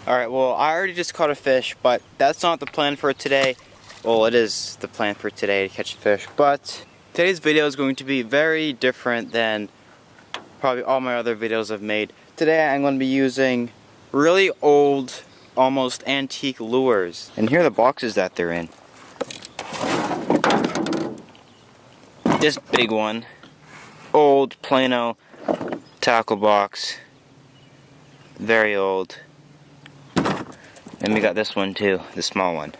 Alright, well, I already just caught a fish, but that's not the plan for today. Well, it is the plan for today to catch a fish, but today's video is going to be very different than probably all my other videos I've made. Today I'm going to be using really old, almost antique lures. And here are the boxes that they're in. This big one, old Plano tackle box, very old. And we got this one too, the small one.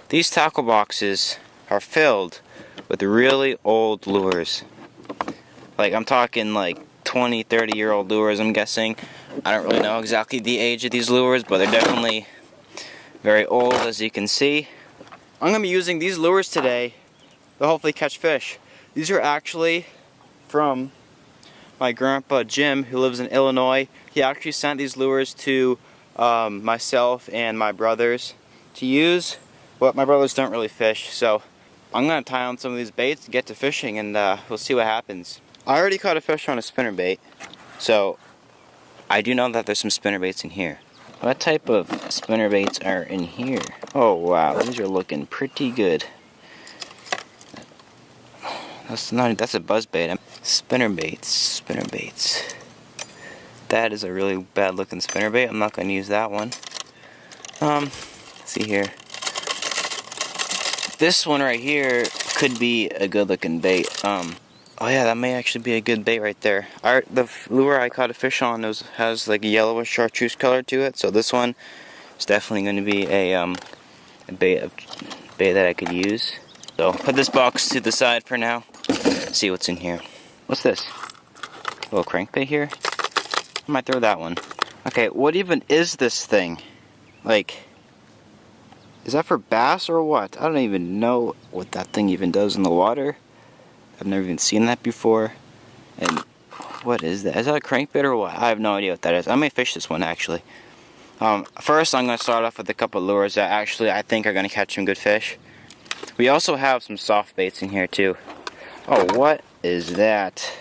These tackle boxes are filled with really old lures. Like, I'm talking like 20, 30-year-old lures, I'm guessing. I don't really know exactly the age of these lures, but they're definitely very old, as you can see. I'm going to be using these lures today to hopefully catch fish. These are actually from my grandpa Jim, who lives in Illinois. He actually sent these lures to myself and my brothers to use, but my brothers don't really fish, so I'm going to tie on some of these baits to get to fishing, and we'll see what happens. I already caught a fish on a spinnerbait, so I do know that there's some spinnerbaits in here. What type of spinnerbaits are in here? Oh wow, these are looking pretty good. That's a buzzbait. Spinnerbaits. That is a really bad looking spinnerbait. I'm not going to use that one. Let's see here. This one right here could be a good looking bait. Oh yeah, that may actually be a good bait right there. The lure I caught a fish on has like a yellowish chartreuse color to it, so this one is definitely going to be a bait that I could use. So put this box to the side for now. See what's in here. What's this? A little crankbait here? I might throw that one. Okay, what even is this thing? Like, is that for bass or what? I don't even know what that thing even does in the water. I've never even seen that before. And what is that? Is that a crankbait or what? I have no idea what that is. I may fish this one actually. First I'm going to start off with a couple lures that actually I think are going to catch some good fish. We also have some soft baits in here too. Oh, what is that?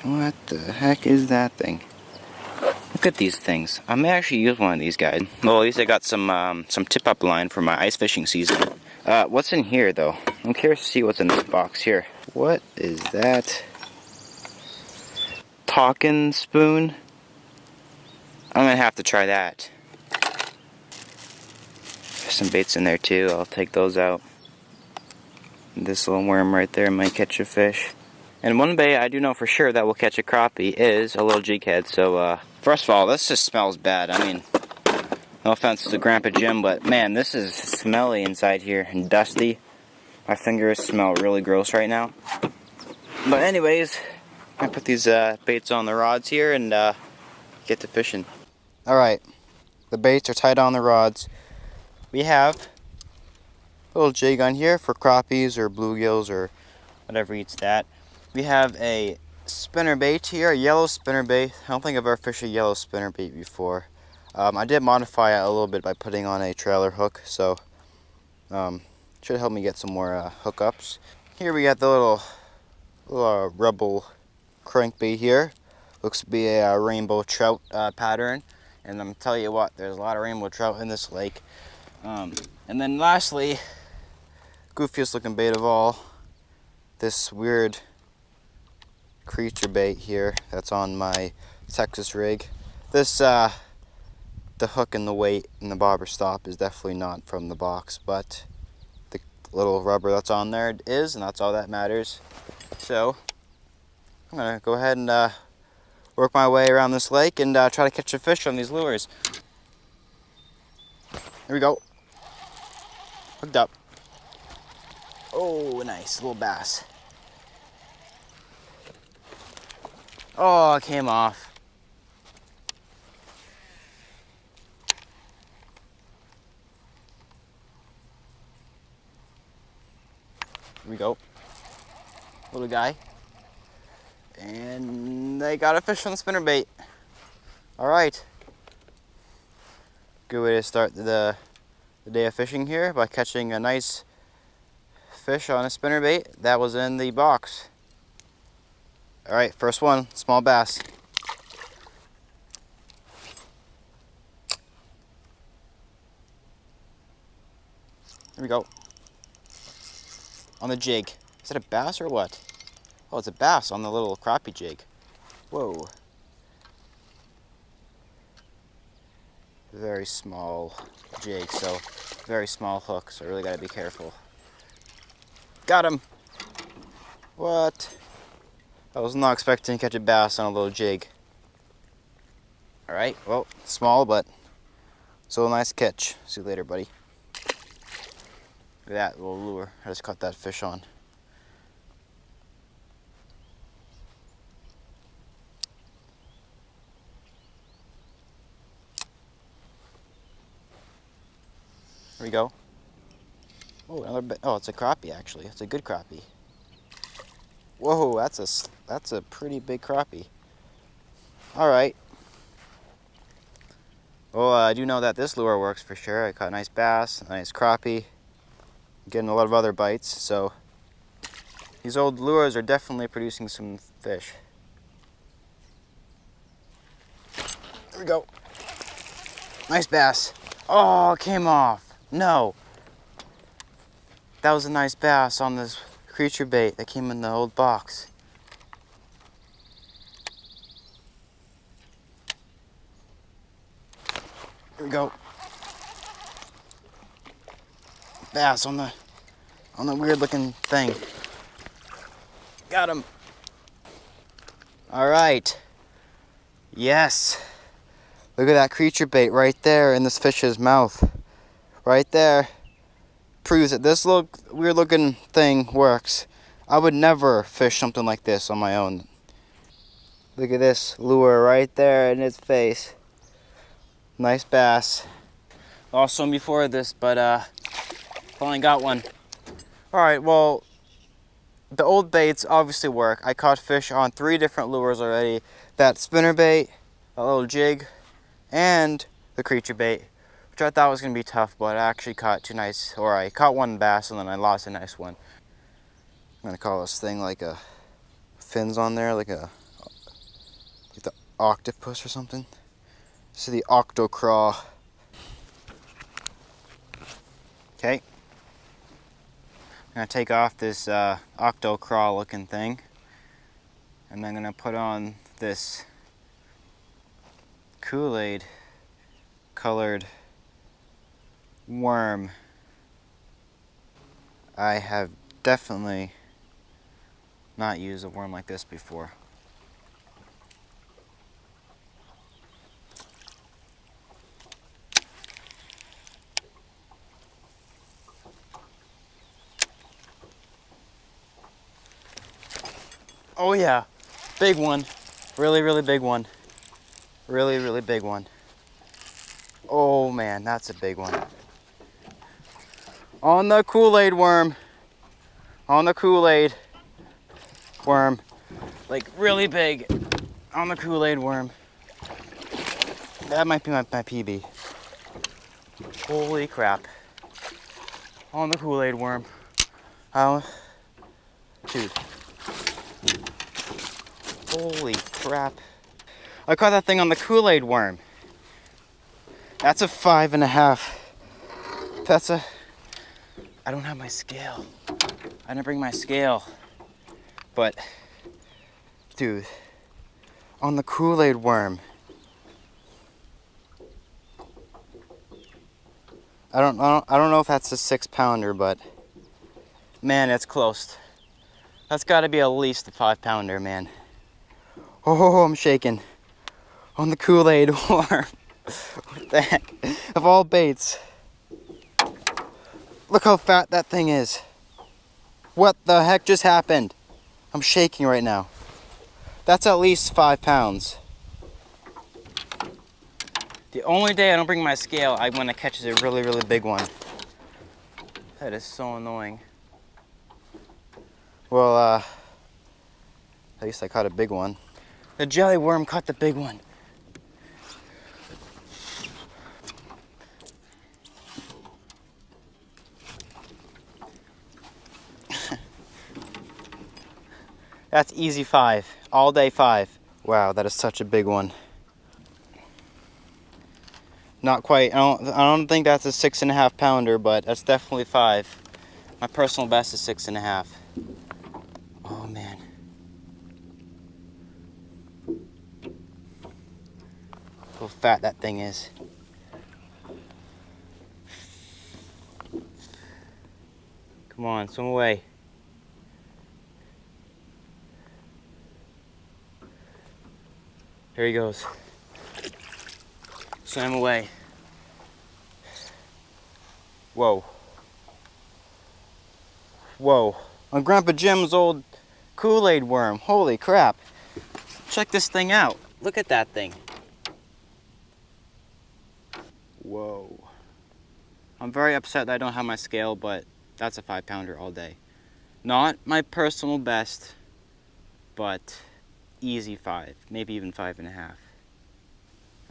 What the heck is that thing? Look at these things. I may actually use one of these guys. Well, at least I got some tip-up line for my ice fishing season. What's in here though? I'm curious to see what's in this box here. What is that? Talking spoon? I'm gonna have to try that. There's some baits in there too. I'll take those out. This little worm right there might catch a fish. And one bait I do know for sure that will catch a crappie is a little jig head. So first of all, this just smells bad. I mean, no offense to Grandpa Jim, but man, this is smelly inside here and dusty. My fingers smell really gross right now. But anyways, I put these baits on the rods here and get to fishing. Alright, the baits are tied on the rods. We have a little jig on here for crappies or bluegills or whatever eats that. We have a spinnerbait here, a yellow spinnerbait. I don't think I've ever fished a yellow spinnerbait before. I did modify it a little bit by putting on a trailer hook, so should help me get some more hookups. Here we got the little Rebel crankbait here. Looks to be a rainbow trout pattern, and I'm telling you what, there's a lot of rainbow trout in this lake. And then lastly, goofiest looking bait of all, this weird creature bait here that's on my Texas rig. This the hook and the weight and the bobber stop is definitely not from the box, but the little rubber that's on there is, and that's all that matters. So I'm gonna go ahead and work my way around this lake and try to catch a fish on these lures. Here we go. Hooked up. Oh, nice little bass. Oh, it came off. Here we go. Little guy. And they got a fish on the spinnerbait. Alright. Good way to start the day of fishing here by catching a nice fish on a spinnerbait that was in the box. Alright, first one, small bass. There we go. On the jig. Is that a bass or what? Oh, it's a bass on the little crappie jig. Whoa. Very small jig, so very small hook, so I really gotta be careful. Got him! What? I was not expecting to catch a bass on a little jig. Alright, well, small, but still a nice catch. See you later, buddy. Look at that little lure. I just caught that fish on. Here we go. Oh, another bit. Oh, it's a crappie actually. It's a good crappie. Whoa, that's a pretty big crappie. All right. Well, I do know that this lure works for sure. I caught a nice bass, a nice crappie, getting a lot of other bites. So these old lures are definitely producing some fish. There we go. Nice bass. Oh, it came off. No. That was a nice bass on this creature bait that came in the old box. Here we go. Bass on the weird looking thing. Got him. All right. Yes. Look at that creature bait right there in this fish's mouth. Right there. Proves that this little weird looking thing works. I would never fish something like this on my own. Look at this lure right there in its face. Nice bass. Lost one before this, but finally got one. Alright, well, the old baits obviously work. I caught fish on 3 different lures already. That spinner bait, a little jig, and the creature bait, which I thought was going to be tough, but I actually caught 2 nice, or I caught 1 bass and then I lost a nice one. I'm going to call this thing like a fins on there, like the octopus or something. This is the octocraw. Okay. I'm going to take off this octocraw looking thing, and I'm going to put on this Kool-Aid colored worm. I have definitely not used a worm like this before. Oh yeah, big one. Really, really big one. Really, really big one. Oh man, that's a big one. On the Kool-Aid worm. On the Kool-Aid worm. Like really big. On the Kool-Aid worm. That might be my PB. Holy crap. On the Kool-Aid worm. Oh, dude. Holy crap. I caught that thing on the Kool-Aid worm. That's a 5.5. That's a... I don't have my scale. I didn't bring my scale. But, dude, on the Kool-Aid worm. I don't know if that's a 6-pounder, but man, it's close. That's got to be at least a 5-pounder, man. Oh, I'm shaking. On the Kool-Aid worm. What the heck? Of all baits. Look how fat that thing is. What the heck just happened? I'm shaking right now. That's at least 5 pounds. The only day I don't bring my scale, I when it catches a really, really big one. That is so annoying. Well, at least I caught a big one. The jelly worm caught the big one. That's easy 5. All day 5. Wow, that is such a big one. Not quite. I don't think that's a 6.5 pounder, but that's definitely 5. My personal best is 6.5. Oh man. How fat that thing is. Come on, swim away. Here he goes. Swim away. Whoa. Whoa. On Grandpa Jim's old Kool-Aid worm. Holy crap. Check this thing out. Look at that thing. Whoa. I'm very upset that I don't have my scale, but that's a 5 pounder all day. Not my personal best, but easy 5, maybe even 5.5.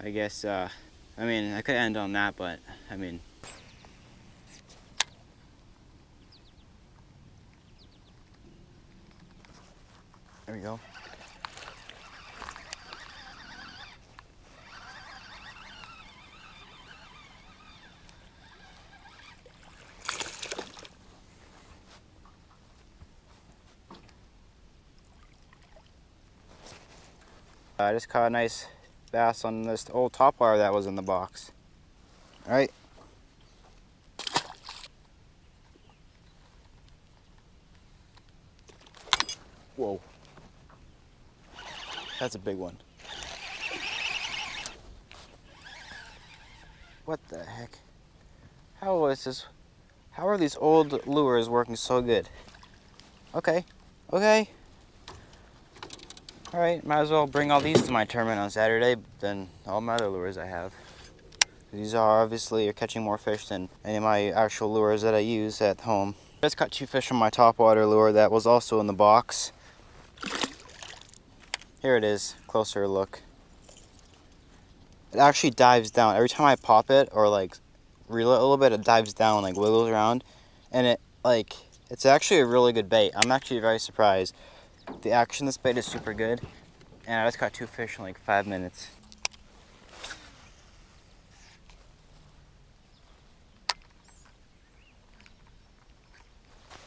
I guess, I mean, I could end on that, but, I mean. There we go. I just caught a nice bass on this old top wire that was in the box. All right. Whoa. That's a big one. What the heck? How is this? How are these old lures working so good? Okay. Okay. Alright, might as well bring all these to my tournament on Saturday than all my other lures I have. These are obviously catching more fish than any of my actual lures that I use at home. I just caught 2 fish from my topwater lure that was also in the box. Here it is, closer look. It actually dives down. Every time I pop it or like reel it a little bit, it dives down, like wiggles around. And it's actually a really good bait. I'm actually very surprised. The action of this bait is super good, and I just caught 2 fish in like 5 minutes.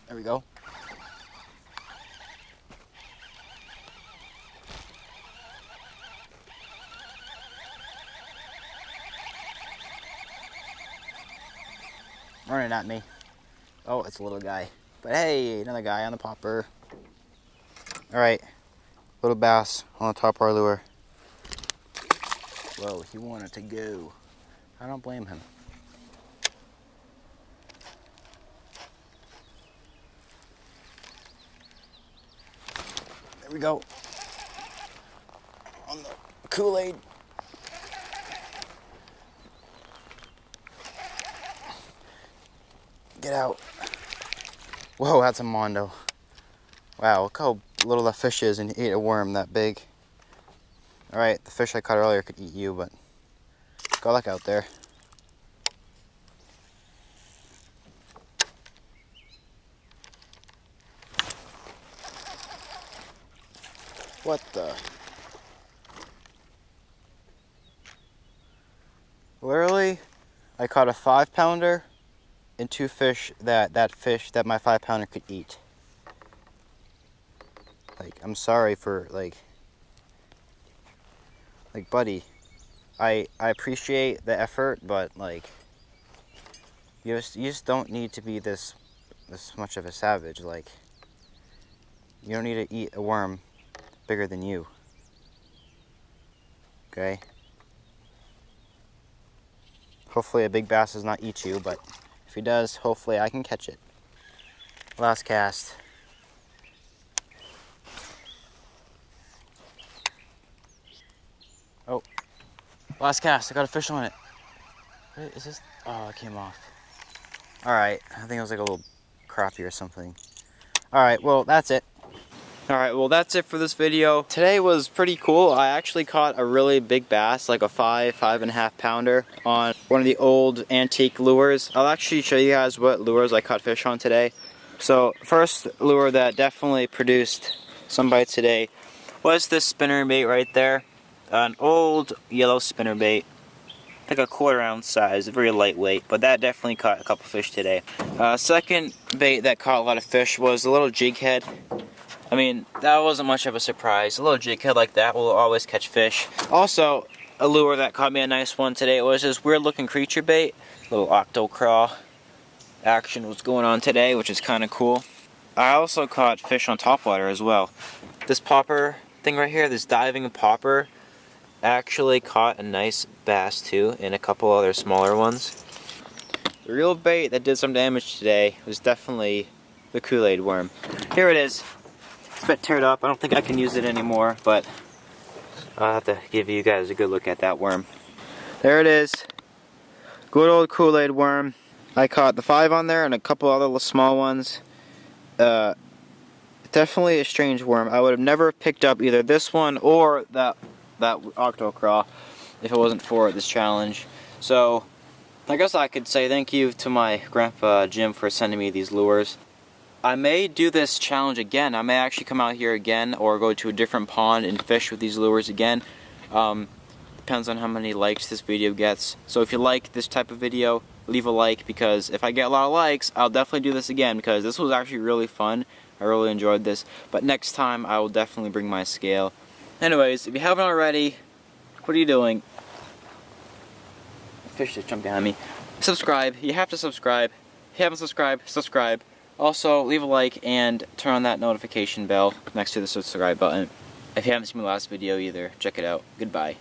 There we go. Running at me. Oh, it's a little guy. But hey, another guy on the popper. Alright, little bass on the top of our lure. Whoa, he wanted to go. I don't blame him. There we go. On the Kool-Aid. Get out. Whoa, that's a mondo. Wow, look how little that fish is, and he ate a worm that big. Alright, the fish I caught earlier could eat you, but good luck out there. What the? Literally, I caught a 5 pounder and 2 fish that my 5 pounder could eat. Like, I'm sorry for like buddy, I appreciate the effort, but like you just don't need to be this much of a savage. Like, you don't need to eat a worm bigger than you. Okay? Hopefully a big bass does not eat you, but if he does, hopefully I can catch it. Last cast. Oh, last cast, I got a fish on it. What is this? Oh, it came off. Alright, I think it was like a little crappie or something. Alright, well, that's it. Alright, well, that's it for this video. Today was pretty cool. I actually caught a really big bass, like a 5.5 pounder on one of the old antique lures. I'll actually show you guys what lures I caught fish on today. So, first lure that definitely produced some bites today was this spinner bait right there. An old yellow spinner bait. like a 1/4 ounce size, very lightweight, but that definitely caught a couple fish today. Second bait that caught a lot of fish was a little jig head. I mean, that wasn't much of a surprise. A little jig head like that will always catch fish. Also, a lure that caught me a nice one today was this weird looking creature bait. Little octo craw action was going on today, which is kind of cool. I also caught fish on topwater as well. This popper thing right here, this diving popper, actually caught a nice bass too, and a couple other smaller ones. The real bait that did some damage today was definitely the Kool-Aid worm. Here it is. It's a bit teared up. I don't think I can use it anymore, but I'll have to give you guys a good look at that worm. There it is. Good old Kool-Aid worm. I caught the 5 on there and a couple other little small ones. Definitely a strange worm. I would have never picked up either this one or that octo craw if it wasn't for this challenge. So I guess I could say thank you to my grandpa Jim for sending me these lures. I may do this challenge again. I may actually come out here again or go to a different pond and fish with these lures again. Depends on how many likes this video gets. So if you like this type of video, leave a like, because if I get a lot of likes, I'll definitely do this again, because this was actually really fun. I really enjoyed this. But next time, I will definitely bring my scale. Anyways, if you haven't already, what are you doing? Fish just jumped behind me. Subscribe. You have to subscribe. If you haven't subscribed, subscribe. Also, leave a like and turn on that notification bell next to the subscribe button. If you haven't seen my last video either, check it out. Goodbye.